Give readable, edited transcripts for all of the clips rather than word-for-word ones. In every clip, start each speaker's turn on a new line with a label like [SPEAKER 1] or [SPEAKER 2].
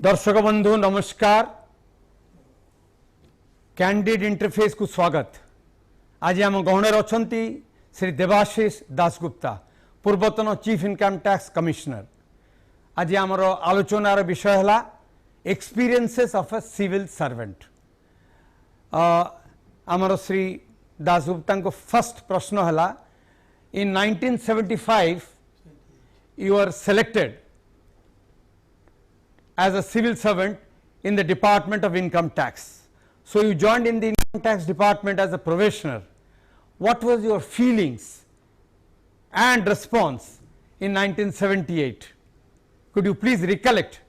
[SPEAKER 1] दर्शक बंधु नमस्कार। कैंडिड इंटरफेस को स्वागत। आज आम गहणर अच्छा श्री देबाशिष दासगुप्ता, पूर्वतन चीफ इनकम टैक्स कमिश्नर। आज आमर आलोचनार विषय है experiences of a civil servant. आमर श्री दासगुप्ता को फर्स्ट प्रश्न है, इन 1975 you are selected as a civil servant in the Department of Income Tax. So you joined in the Income Tax Department as a probationer. What was your feelings and response in 1978? Could you please recollect?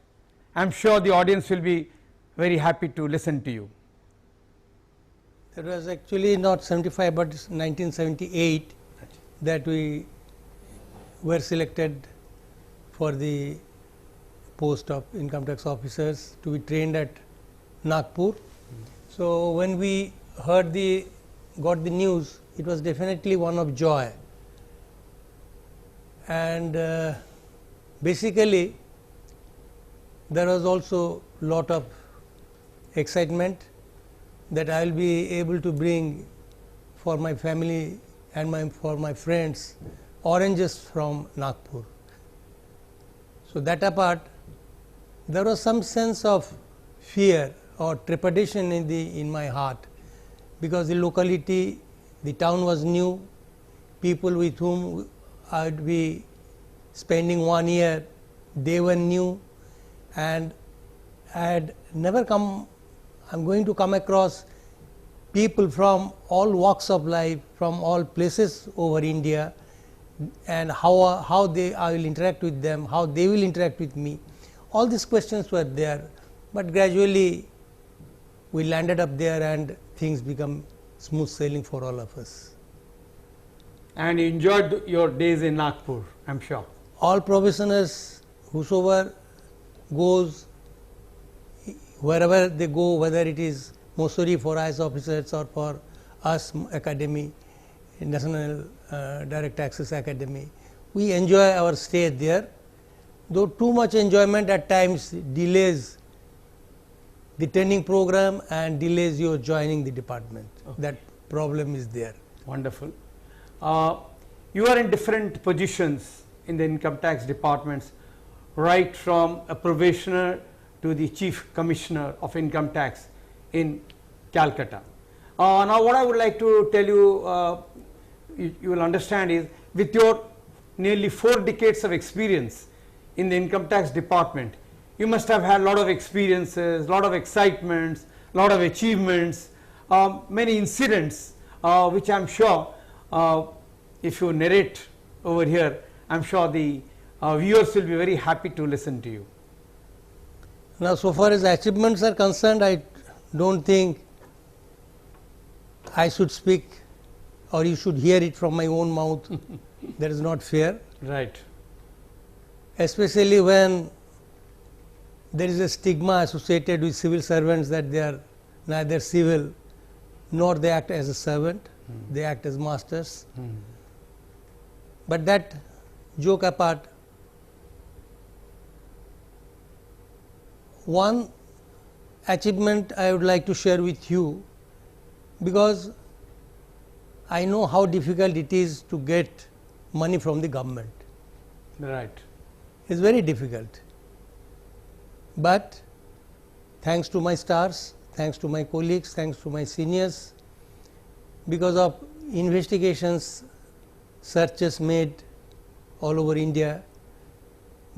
[SPEAKER 1] I am sure the audience will be very happy to listen to you.
[SPEAKER 2] It was actually not 75 but 1978 that we were selected for the post of income tax officers to be trained at Nagpur. So when we got the news, it was definitely one of joy, and basically there was also lot of excitement that I will be able to bring for my family and for my friends oranges from Nagpur. So that apart, there was some sense of fear or trepidation in my heart, because the locality, the town was new, people with whom I would be spending 1 year, they were new, and I had never come. I am going to come across people from all walks of life, from all places over India, and how I will interact with them, how they will interact with me. All these questions were there, but gradually we landed up there and things become smooth sailing for all of us.
[SPEAKER 1] And you enjoyed your days in Nagpur, I am sure.
[SPEAKER 2] All probationers, whosoever goes, wherever they go, whether it is Mussoorie for IAS officers or for us academy, National Direct Taxes Academy, we enjoy our stay there, though too much enjoyment at times delays the training program and delays your joining the department. Okay. That problem is there.
[SPEAKER 1] Wonderful. You are in different positions in the income tax departments, right from a probationer to the chief commissioner of income tax in Calcutta. Now what I would like to tell you, you will understand, is with your nearly 4 decades of experience in the income tax department, you must have had a lot of experiences, lot of excitements, lot of achievements, many incidents, which I am sure if you narrate over here, I am sure the viewers will be very happy to listen to you.
[SPEAKER 2] Now so far as achievements are concerned, I don't think I should speak or you should hear it from my own mouth. That is not fair.
[SPEAKER 1] Right.
[SPEAKER 2] Especially when there is a stigma associated with civil servants that they are neither civil nor they act as a servant, they act as masters. But that joke apart, one achievement I would like to share with you, because I know how difficult it is to get money from the government.
[SPEAKER 1] Right.
[SPEAKER 2] It is very difficult, but thanks to my stars, thanks to my colleagues, thanks to my seniors, because of investigations, searches made all over India,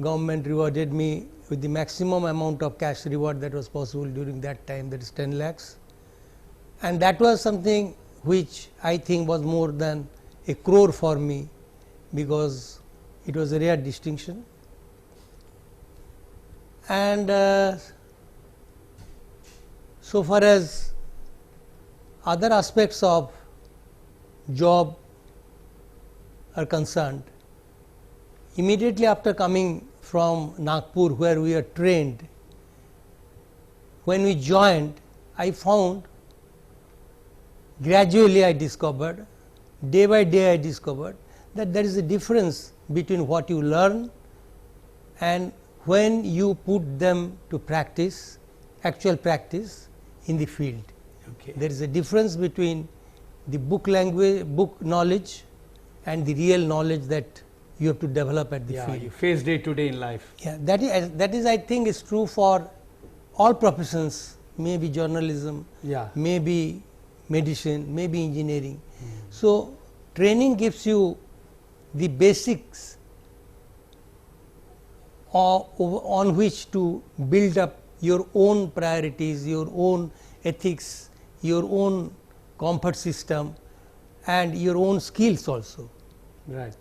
[SPEAKER 2] government rewarded me with the maximum amount of cash reward that was possible during that time, that is 10 lakhs. And that was something which I think was more than a crore for me, because it was a rare distinction. And so far as other aspects of job are concerned, immediately after coming from Nagpur, where we are trained, when we joined, I found, gradually I discovered, day by day I discovered that there is a difference between what you learn and when you put them to practice, actual practice in the field.
[SPEAKER 1] Okay.
[SPEAKER 2] There is a difference between the book language, book knowledge and the real knowledge that you have to develop at the field.
[SPEAKER 1] You face day to day in life.
[SPEAKER 2] Yeah, that is I think is true for all professions, maybe journalism, maybe medicine, maybe engineering. So, training gives you the basics on which to build up your own priorities, your own ethics, your own comfort system and your own skills also.
[SPEAKER 1] Right.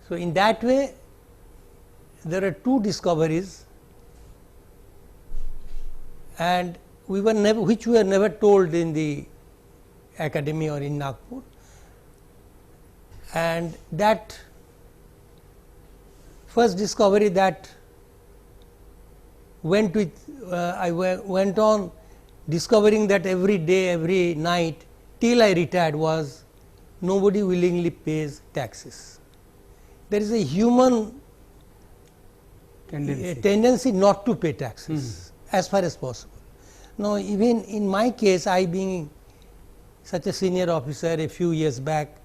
[SPEAKER 2] So, in that way there are two discoveries and we were never, which we were never told in the academy or in Nagpur, and that first discovery that went with I went on discovering that every day, every night till I retired was nobody willingly pays taxes. There is a human tendency not to pay taxes as far as possible. Now, even in my case, I being such a senior officer a few years back,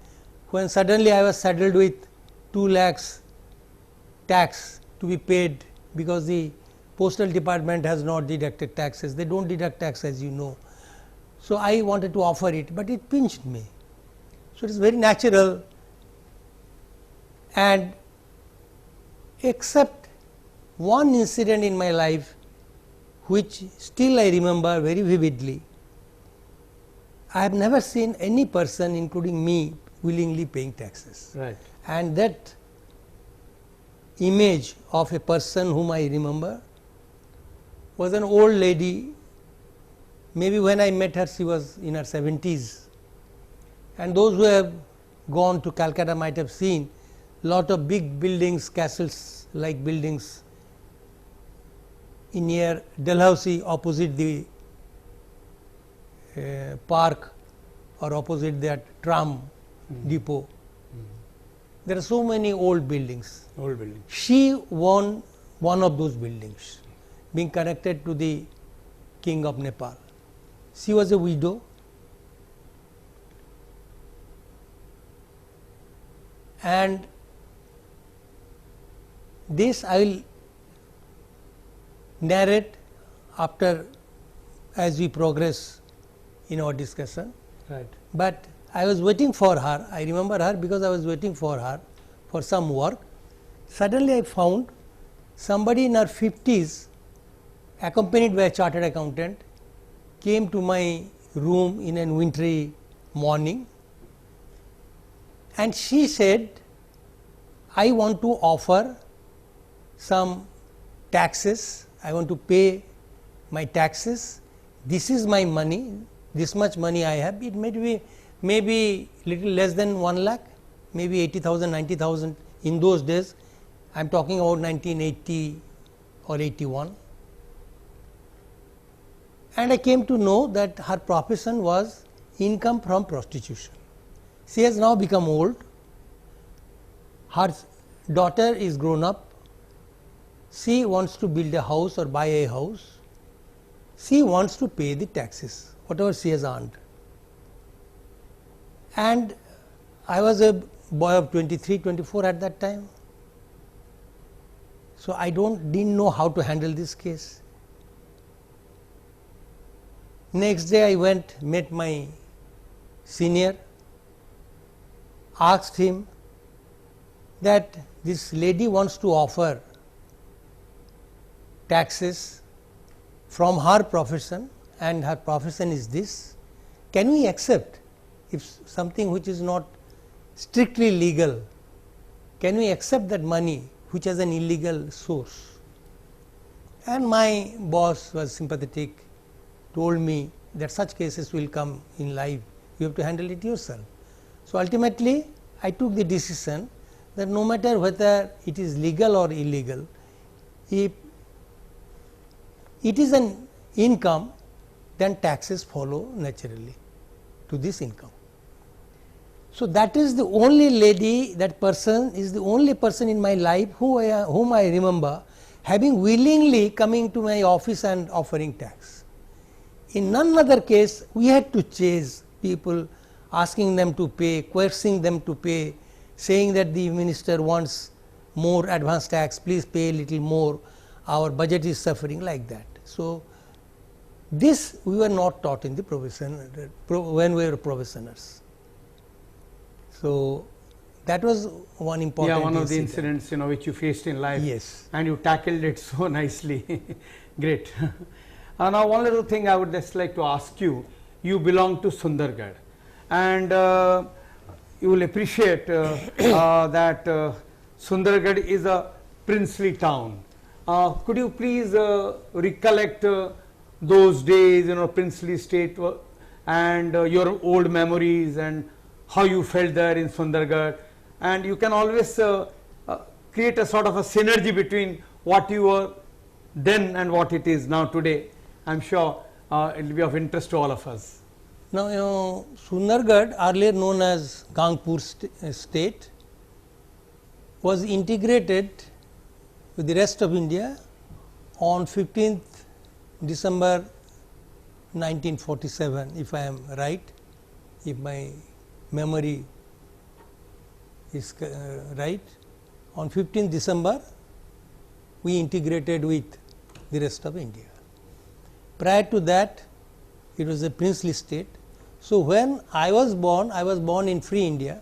[SPEAKER 2] when suddenly I was saddled with 2 lakhs tax to be paid because the postal department has not deducted taxes, they do not deduct tax as you know. So, I wanted to offer it, but it pinched me. So, it is very natural, and except one incident in my life which still I remember very vividly, I have never seen any person including me willingly paying taxes.
[SPEAKER 1] Right.
[SPEAKER 2] And that image of a person whom I remember was an old lady, maybe when I met her she was in her 70s, and those who have gone to Calcutta might have seen lot of big buildings, castles like buildings in near Dalhousie opposite the park or opposite that tram depot. There are so many old buildings. She won one of those buildings, being connected to the king of Nepal. She was a widow, and this I will narrate after as we progress in our discussion.
[SPEAKER 1] Right.
[SPEAKER 2] But I was waiting for her, I remember her because I was waiting for her for some work. Suddenly I found somebody in her 50s accompanied by a chartered accountant came to my room in a wintry morning, and she said, I want to offer some taxes, I want to pay my taxes, this is my money, this much money I have, it may be maybe little less than 1 lakh, maybe 80,000, 90,000 in those days. I am talking about 1980 or 81. And I came to know that her profession was income from prostitution. She has now become old, her daughter is grown up, she wants to build a house or buy a house, she wants to pay the taxes, whatever she has earned. And I was a boy of 23, 24 at that time. So, I didn't know how to handle this case. Next day I went, met my senior, asked him that this lady wants to offer taxes from her profession and her profession is this. Can we accept if something which is not strictly legal, can we accept that money which has an illegal source? And my boss was sympathetic, told me that such cases will come in life, you have to handle it yourself. So, ultimately I took the decision that no matter whether it is legal or illegal, if it is an income, then taxes follow naturally to this income. So, that is the only lady, that person is the only person in my life whom I remember having willingly coming to my office and offering tax. In none other case we had to chase people, asking them to pay, coercing them to pay, saying that the minister wants more advance tax, please pay a little more, our budget is suffering, like that. So, this we were not taught in the when we were probationers. So, that was one important
[SPEAKER 1] one of the
[SPEAKER 2] incident.
[SPEAKER 1] incidents which you faced in life.
[SPEAKER 2] Yes.
[SPEAKER 1] And you tackled it so nicely. Great. Now, one little thing I would just like to ask you, you belong to Sundargarh, and you will appreciate that Sundargarh is a princely town. Could you please recollect those days, princely state, and your old memories and how you felt there in Sundargarh? And you can always create a sort of a synergy between what you were then and what it is now today. I am sure it will be of interest to all of us.
[SPEAKER 2] Now, Sundargarh, earlier known as Gangpur state, was integrated with the rest of India on 15th December 1947, if I am right, if my memory is right. On 15th December, we integrated with the rest of India. Prior to that, it was a princely state. So, when I was born in free India,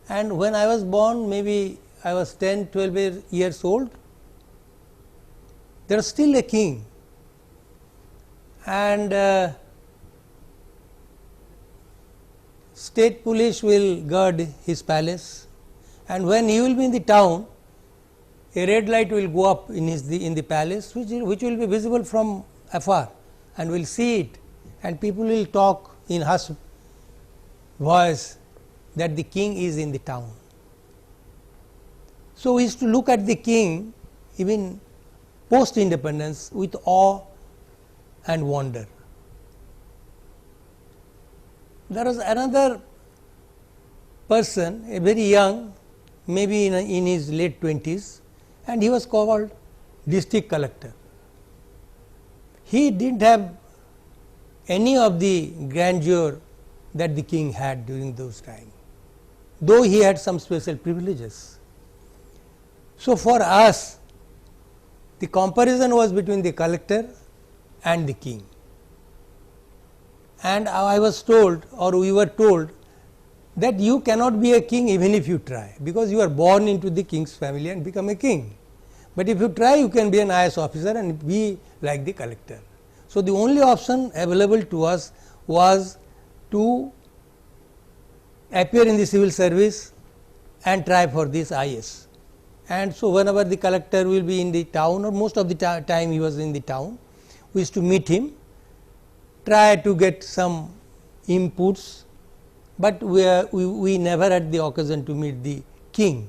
[SPEAKER 2] and when I was born, maybe I was 10, 12 years old, there was still a king, and state police will guard his palace, and when he will be in the town, a red light will go up in the palace, which will be visible from afar, and we will see it, and people will talk in hushed voice that the king is in the town. So, we used to look at the king even post independence with awe and wonder. There was another person, a very young, maybe in his late 20s, and he was called district collector. He did not have any of the grandeur that the king had during those times, though he had some special privileges. So, for us, the comparison was between the collector and the king, and I was told, or we were told, that you cannot be a king even if you try, because you are born into the king's family and become a king, but if you try, you can be an IAS officer and be like the collector. So, the only option available to us was to appear in the civil service and try for this IAS. And so, whenever the collector will be in the town, or most of the time he was in the town, we used to meet him, try to get some inputs, but we never had the occasion to meet the king.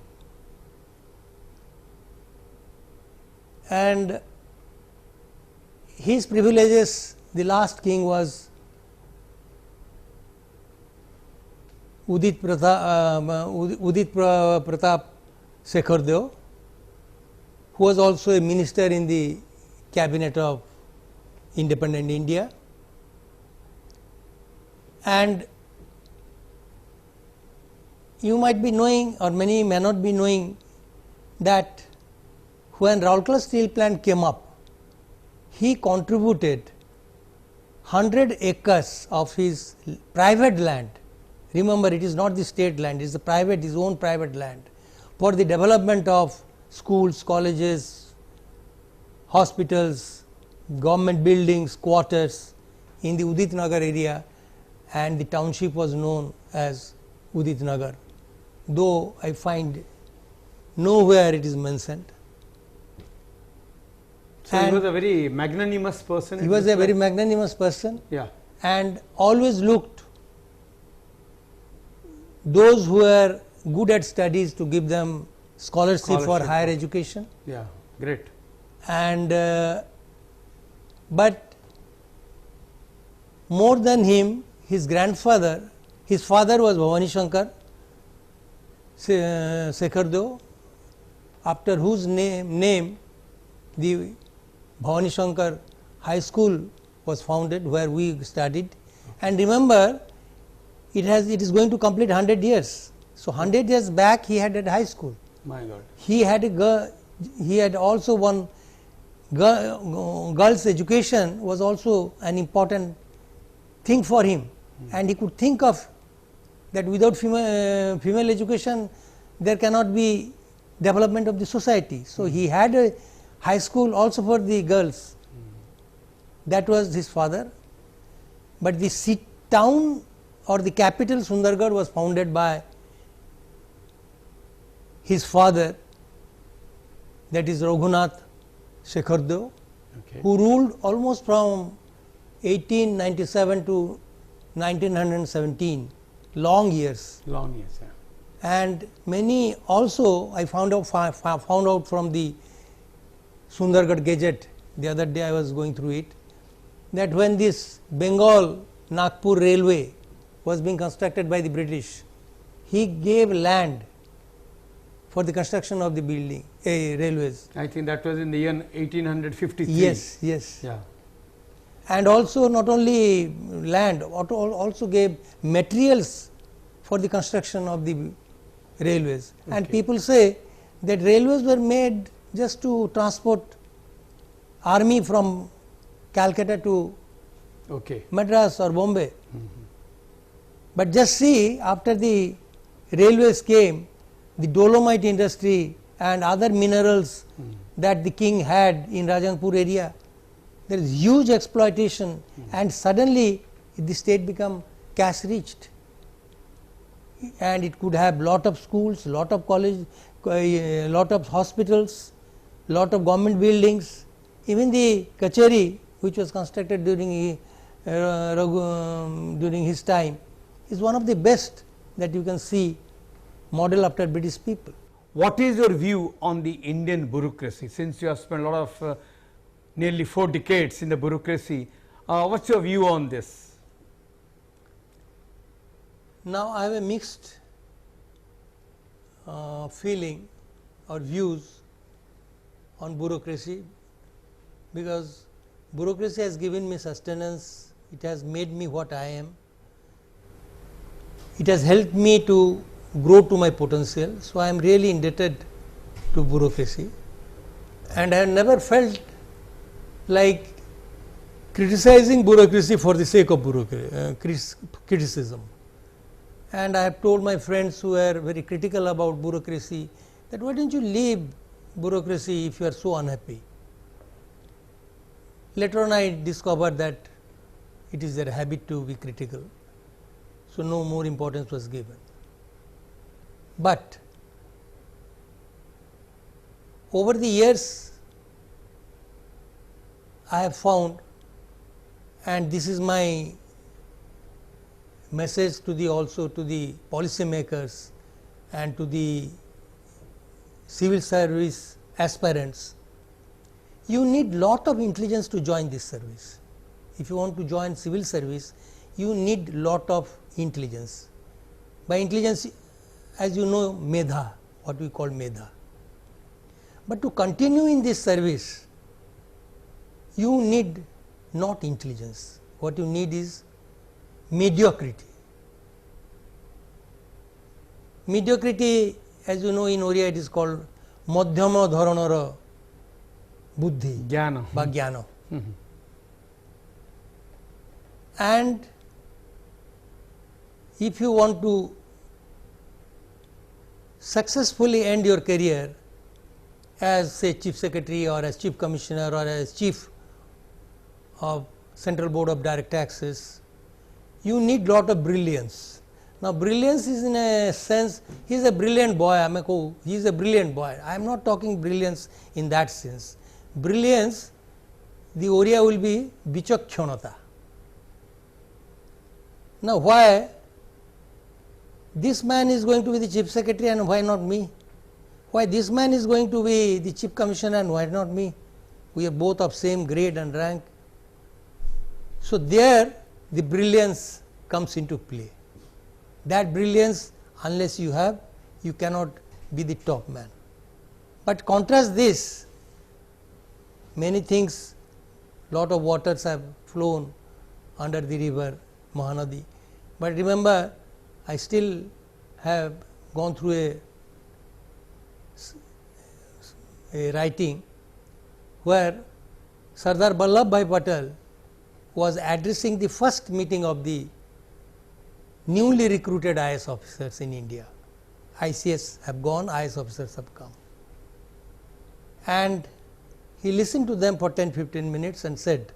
[SPEAKER 2] And his privileges, the last king was Udit Pratap Shekhardeo, who was also a minister in the cabinet of independent India, and you might be knowing, or many may not be knowing, that when Rourkela steel plant came up, he contributed 100 acres of his private land. Remember, it is not the state land, it is the private, his own private land, for the development of schools, colleges, hospitals, government buildings, quarters in the Udit Nagar area, and the township was known as Udit Nagar, though I find nowhere it is mentioned.
[SPEAKER 1] So, he was a very magnanimous person.
[SPEAKER 2] He was a very magnanimous person,
[SPEAKER 1] yeah,
[SPEAKER 2] and always looked those who were good at studies to give them scholarship for higher education.
[SPEAKER 1] Yeah, great.
[SPEAKER 2] And but more than him, his grandfather, his father was Bhavani Shankar Shekhardeo, after whose name the Bhavani Shankar High School was founded, where we studied. And remember, it is going to complete 100 years. So 100 years back he had at high school.
[SPEAKER 1] My God.
[SPEAKER 2] He had also one girls' education was also an important thing for him, and he could think of that without female education there cannot be development of the society. So he had a high school also for the girls. That was his father, but the town or the capital Sundargarh was founded by his father, that is Raghunath Shekhardeo, who ruled almost from 1897 to 1917, long years.
[SPEAKER 1] Long years, yeah.
[SPEAKER 2] And many also I found out from the Sundargarh Gazette, the other day I was going through it, that when this Bengal Nagpur railway was being constructed by the British, he gave land for the construction of the building, railways.
[SPEAKER 1] I think that was in the year 1853.
[SPEAKER 2] Yes, yes.
[SPEAKER 1] Yeah.
[SPEAKER 2] And also not only land, also gave materials for the construction of the railways. Okay. And people say that railways were made just to transport army from Calcutta to Madras or Bombay. But just see, after the railways came, the dolomite industry and other minerals that the king had in Rajanpur area, there is huge exploitation, and suddenly the state become cash rich, and it could have lot of schools, lot of college, lot of hospitals, lot of government buildings. Even the Kacheri, which was constructed during his time, is one of the best that you can see, model after British people.
[SPEAKER 1] What is your view on the Indian bureaucracy? Since you have spent a lot of nearly 4 decades in the bureaucracy, what's your view on this?
[SPEAKER 2] Now I have a mixed feeling or views on bureaucracy, because bureaucracy has given me sustenance, it has made me what I am, it has helped me to grow to my potential. So I am really indebted to bureaucracy, and I have never felt like criticizing bureaucracy for the sake of criticism. And I have told my friends who are very critical about bureaucracy that why don't you leave bureaucracy if you are so unhappy. Later on I discovered that it is their habit to be critical, so no more importance was given. But over the years I have found, and this is my message to the also to the policy makers and to the civil service aspirants, you need lot of intelligence to join this service. If you want to join civil service, you need lot of intelligence. By intelligence, as you know, medha, what we call medha. But to continue in this service, you need not intelligence. What you need is mediocrity. Mediocrity, as you know, in Oriya it is called madhyama dharanara buddhi,
[SPEAKER 1] jnana,
[SPEAKER 2] ba jnana. And if you want to successfully end your career as say chief secretary or as chief commissioner or as chief of Central Board of Direct Taxes, you need lot of brilliance. Now brilliance is in a sense, he is a brilliant boy, he is a brilliant boy. I am not talking brilliance in that sense. Brilliance, the Oriya will be bichakshonata. Now why this man is going to be the chief secretary and why not me? Why this man is going to be the chief commissioner and why not me? We are both of same grade and rank. So there the brilliance comes into play. That brilliance, unless you have, you cannot be the top man. But contrast this many things, lot of waters have flown under the river Mahanadi. But remember, I still have gone through a writing where Sardar Vallabhbhai Patel was addressing the first meeting of the newly recruited IAS officers in India. ICS have gone, IAS officers have come. And he listened to them for 10-15 minutes and said,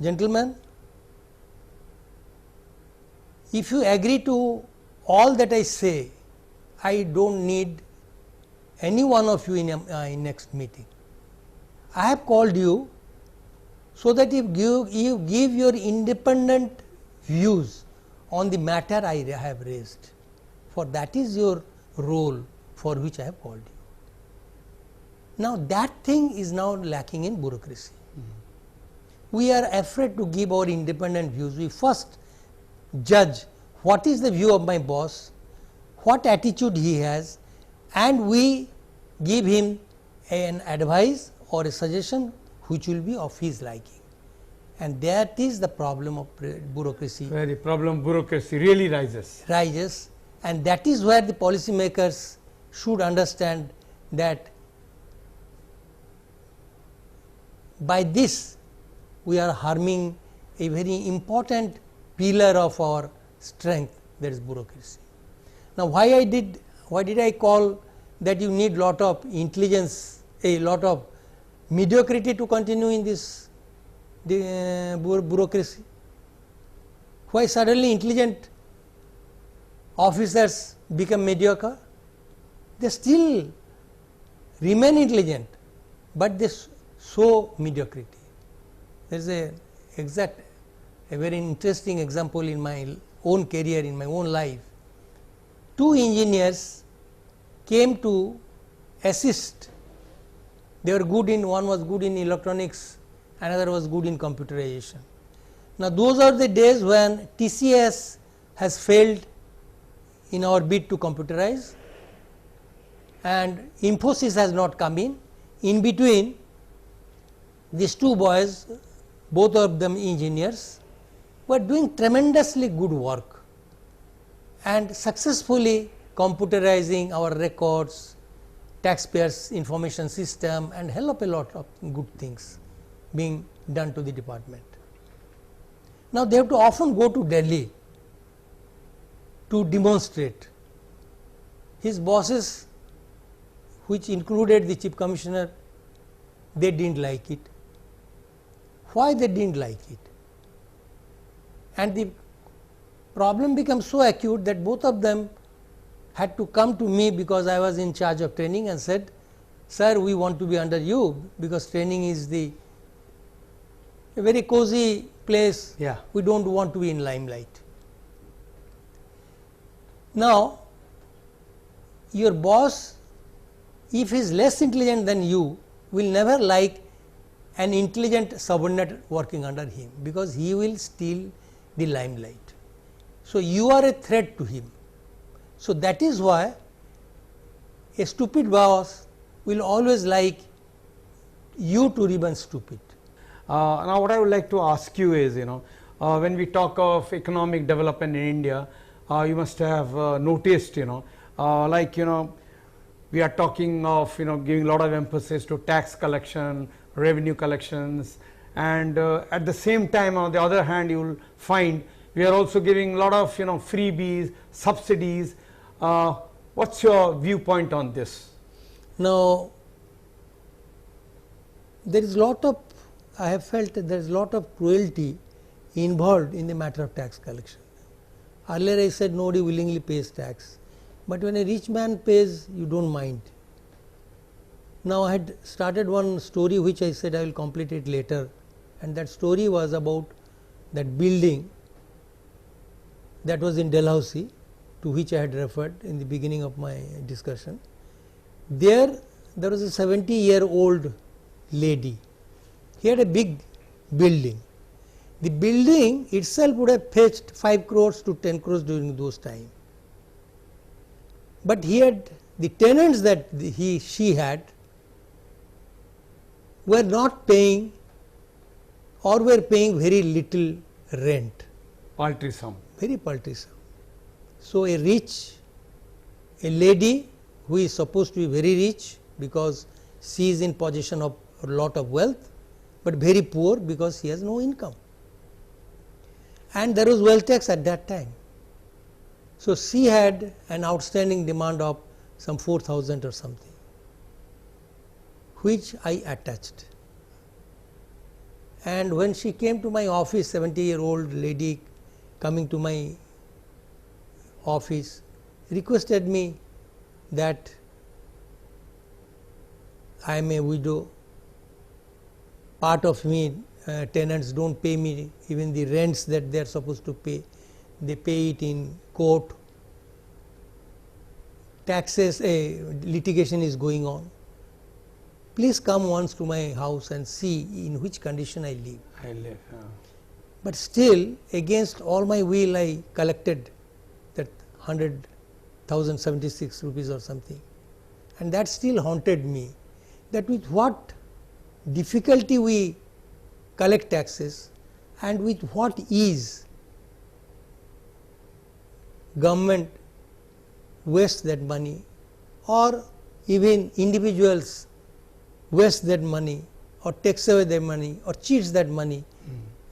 [SPEAKER 2] "Gentlemen, if you agree to all that I say, I don't need any one of you in next meeting. I have called you so that you give your independent views on the matter I have raised, for that is your role for which I have called you." Now, that thing is now lacking in bureaucracy. We are afraid to give our independent views. We first judge what is the view of my boss, what attitude he has, and we give him an advice or a suggestion which will be of his liking. And that is the problem of bureaucracy.
[SPEAKER 1] Where the problem bureaucracy really rises.
[SPEAKER 2] And that is where the policy makers should understand that by this we are harming a very important pillar of our strength, that is bureaucracy. Now, why did I call that you need lot of intelligence, a lot of mediocrity to continue in this bureaucracy? Why suddenly intelligent officers become mediocre? They still remain intelligent, but they show mediocrity. There is a very interesting example in my own career, in my own life. Two engineers came to assist. They were good in, one was good in electronics, another was good in computerization. Now, those are the days when TCS has failed in our bid to computerize, and Infosys has not come in. In between, these two boys, both of them engineers, were doing tremendously good work and successfully computerizing our records, taxpayers information system, and hell of a lot of good things being done to the department. Now, they have to often go to Delhi to demonstrate. His bosses, which included the chief commissioner, they didn't like it. Why they didn't like it? And the problem becomes so acute that both of them had to come to me, because I was in charge of training, and said, "Sir, we want to be under you, because training is a very cozy place.
[SPEAKER 1] Yeah.
[SPEAKER 2] We don't want to be in limelight." Now, your boss, if he is less intelligent than you, will never like an intelligent subordinate working under him, because he will steal the limelight. So, you are a threat to him. So, that is why a stupid boss will always like you to remain stupid.
[SPEAKER 1] Now, what I would like to ask you is, when we talk of economic development in India, you must have noticed, we are talking of, giving a lot of emphasis to tax collection, revenue collections, and at the same time, on the other hand, you will find we are also giving a lot of, freebies, subsidies. What's your viewpoint on this?
[SPEAKER 2] Now, there is lot of, I have felt that there is lot of cruelty involved in the matter of tax collection. Earlier I said nobody willingly pays tax, but when a rich man pays, you don't mind. Now, I had started one story which I said I will complete it later, and that story was about that building that was in Dalhousie, to which I had referred in the beginning of my discussion. There was a 70-year-old lady. He had a big building. The building itself would have fetched 5 crores to 10 crores during those times. But he had the tenants that she had, were not paying or were paying very little rent.
[SPEAKER 1] Paltry sum.
[SPEAKER 2] Very paltry sum. So, a lady who is supposed to be very rich because she is in possession of a lot of wealth, but very poor because she has no income, and there was wealth tax at that time. So, she had an outstanding demand of some 4,000 or something, which I attached. And when she came to my office, 70-year-old lady coming to my office, requested me that I am a widow, part of me tenants do not pay me even the rents that they are supposed to pay, they pay it in court, taxes, litigation is going on. Please come once to my house and see in which condition I live. But still, against all my will, I collected that 100,076 rupees or something, and that still haunted me, that with what difficulty we collect taxes and with what ease government wastes that money, or even individuals waste that money or takes away their money or cheats that money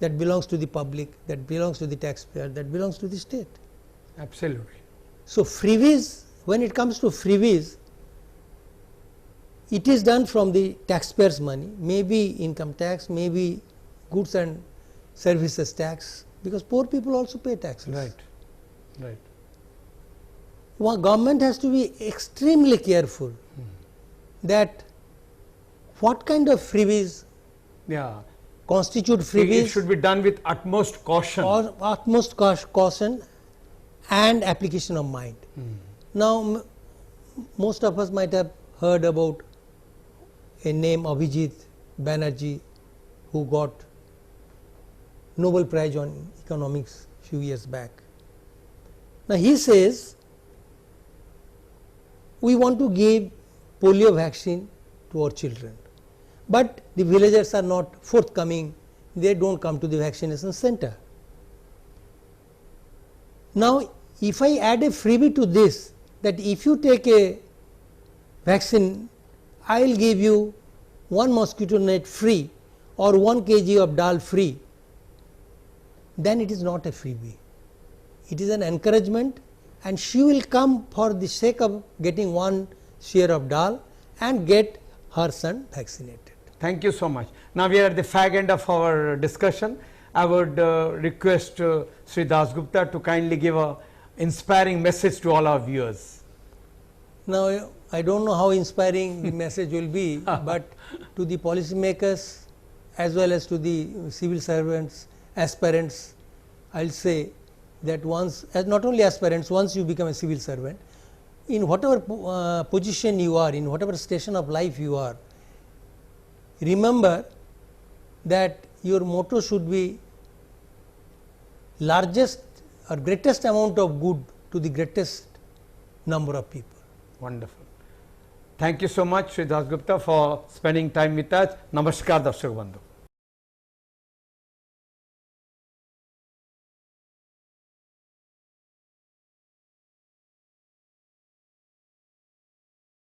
[SPEAKER 2] that belongs to the public, that belongs to the taxpayer, that belongs to the state.
[SPEAKER 1] Absolutely.
[SPEAKER 2] So, freebies, when it comes to freebies, it is done from the taxpayers' money, maybe income tax, maybe goods and services tax, because poor people also pay taxes.
[SPEAKER 1] Right, right.
[SPEAKER 2] Well, government has to be extremely careful that what kind of freebies constitute freebies.
[SPEAKER 1] It should be done with utmost caution.
[SPEAKER 2] Or utmost caution and application of mind. Now, most of us might have heard about a name Abhijit Banerjee, who got Nobel Prize on economics few years back. Now, he says we want to give polio vaccine to our children, but the villagers are not forthcoming, they do not come to the vaccination center. Now, if I add a freebie to this, that if you take a vaccine, I will give you 1 mosquito net free or 1 kg of dal free, then it is not a freebie. It is an encouragement, and she will come for the sake of getting 1 share of dal and get her son vaccinated.
[SPEAKER 1] Thank you so much. Now, we are at the fag end of our discussion. I would request Sri Dasgupta to kindly give a inspiring message to all our viewers.
[SPEAKER 2] Now, I do not know how inspiring the message will be, but to the policy makers as well as to the civil servants, aspirants, I will say that once, as not only aspirants, once you become a civil servant, in whatever position you are, in whatever station of life you are, remember that your motto should be largest or greatest amount of good to the greatest number of people.
[SPEAKER 1] Wonderful. Thank you so much, Sri Dasgupta, for spending time with us. Namaskar, Darshak Bandhu.